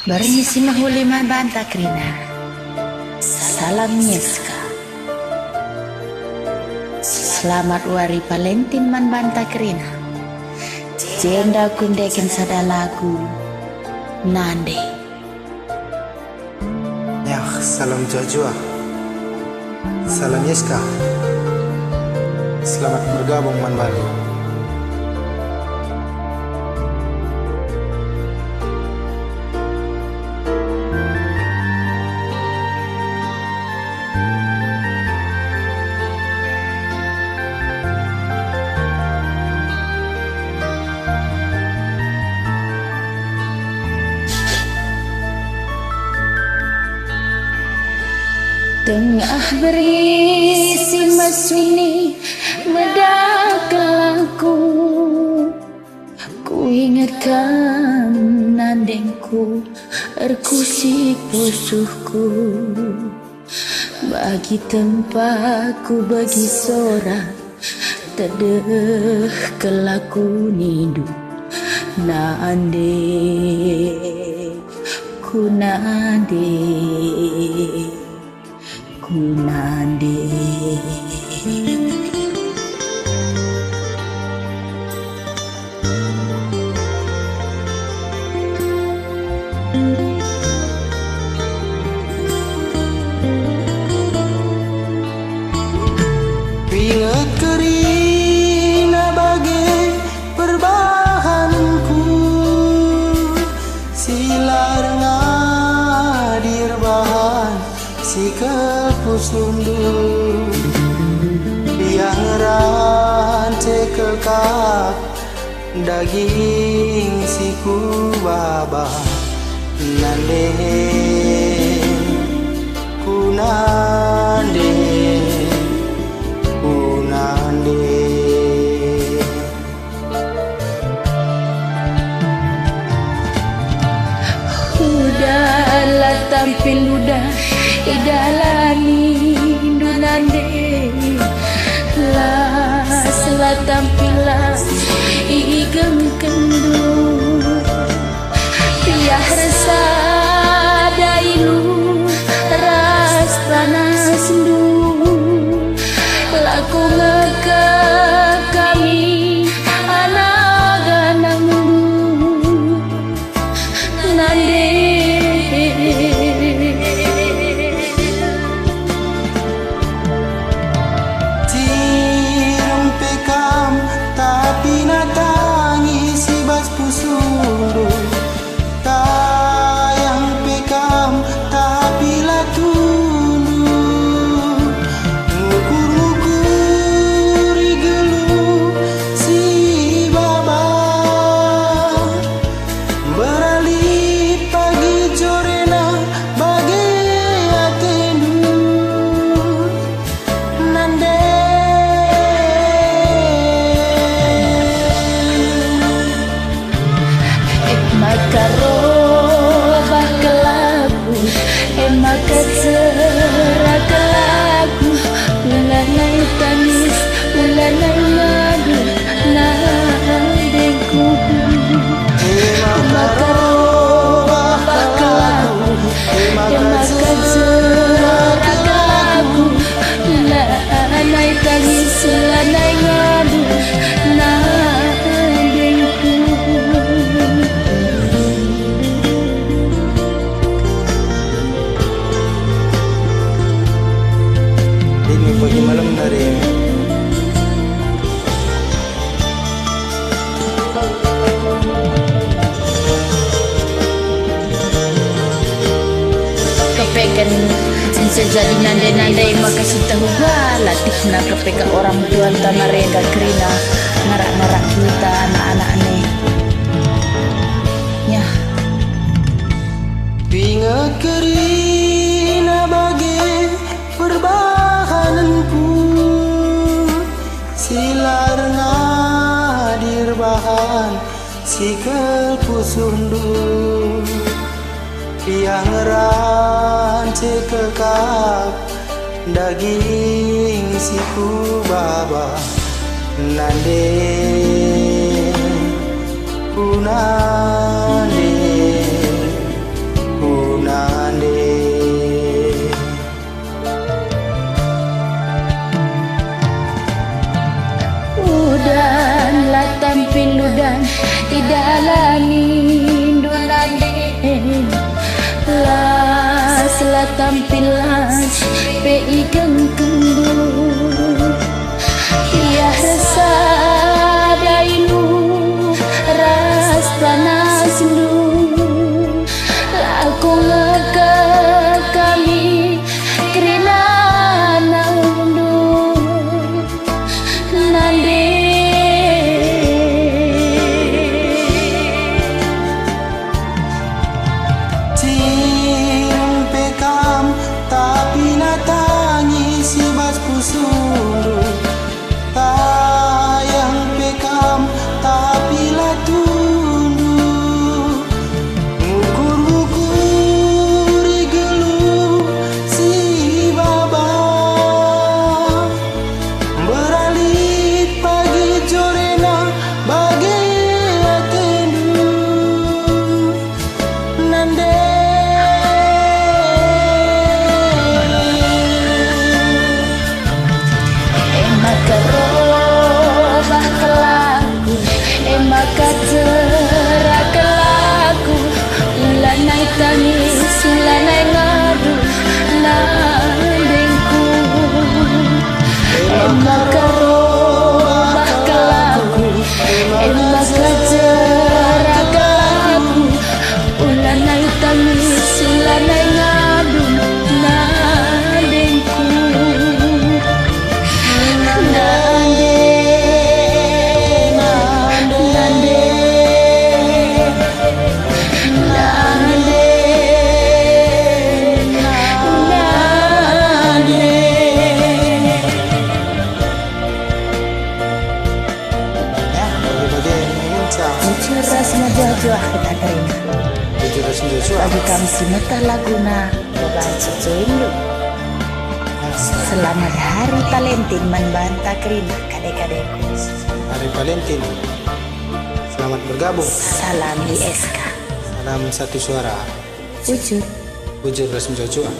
Bernyisi mahuli man banta krina. Salam Nyeska. Selamat wari Valentin man banta krina. Jenda kundekin sadalagu nande. Ya, salam Jajua. Salam Nyeska. Selamat bergabung man Bali. Tengah berisi masuni medakalaku, ku ingatkan nandengku erkusi pusuhku, bagi tempatku bagi sorak tedeh kelaku nindu nande ku nande Kunande. Ingat kerina bagai perbahanku, silar ngadir bahan si kepus nundu, yang rantai kekak daging si kubaba nande kunande kunande. Udahlah tampil udah idalani nunande, lah selat tampilah igem kendu, piah rasa dailu ras panas du, laku ngeke kami anak-anak nande. Maka cerah kelaku, ulanai tangis, ulanai ngadu, nandengku. Maka robah kelaku, maka cerah kelaku, ulanai tangis, ulanai ngadu, nandengku. Pagi malam dari kepekan sejadi nande-nande makasih tahu latih nak kepeka orang tuan tamarega kerina ngarak-ngarak kita anak-anak ni ya ingat kerina bagai perbahananku, silar ngadir bahan si kelpusundu, yang rantai kekak daging si kubaba nande kunande dan idalani donande la tampilan pe ikeng kembur ya rasa dainu ras panas lu aku ngeke kami krina naundu nande tapi natangi si basku sundu tayang pekam tapi lah tundu ngukur-ngukur gelu si baba beralit pagi jorena bagi atendu nande kerubah kelaku maka cerah kelaku ulanai tangis ulanai ngadu nandengku maka kerubah kelaku maka cerah kelaku ulanai tangis ulanai ngadu nandengku Cerasnya jauh kita terima. Bagi kami simeta laguna baca cendu. Selamat Hari Valentine membantah kerina kadek-kadekku. Hari Valentine. Selamat bergabung. Salam ISK. Salam satu suara. Wujud. Wujud resmi Joshua.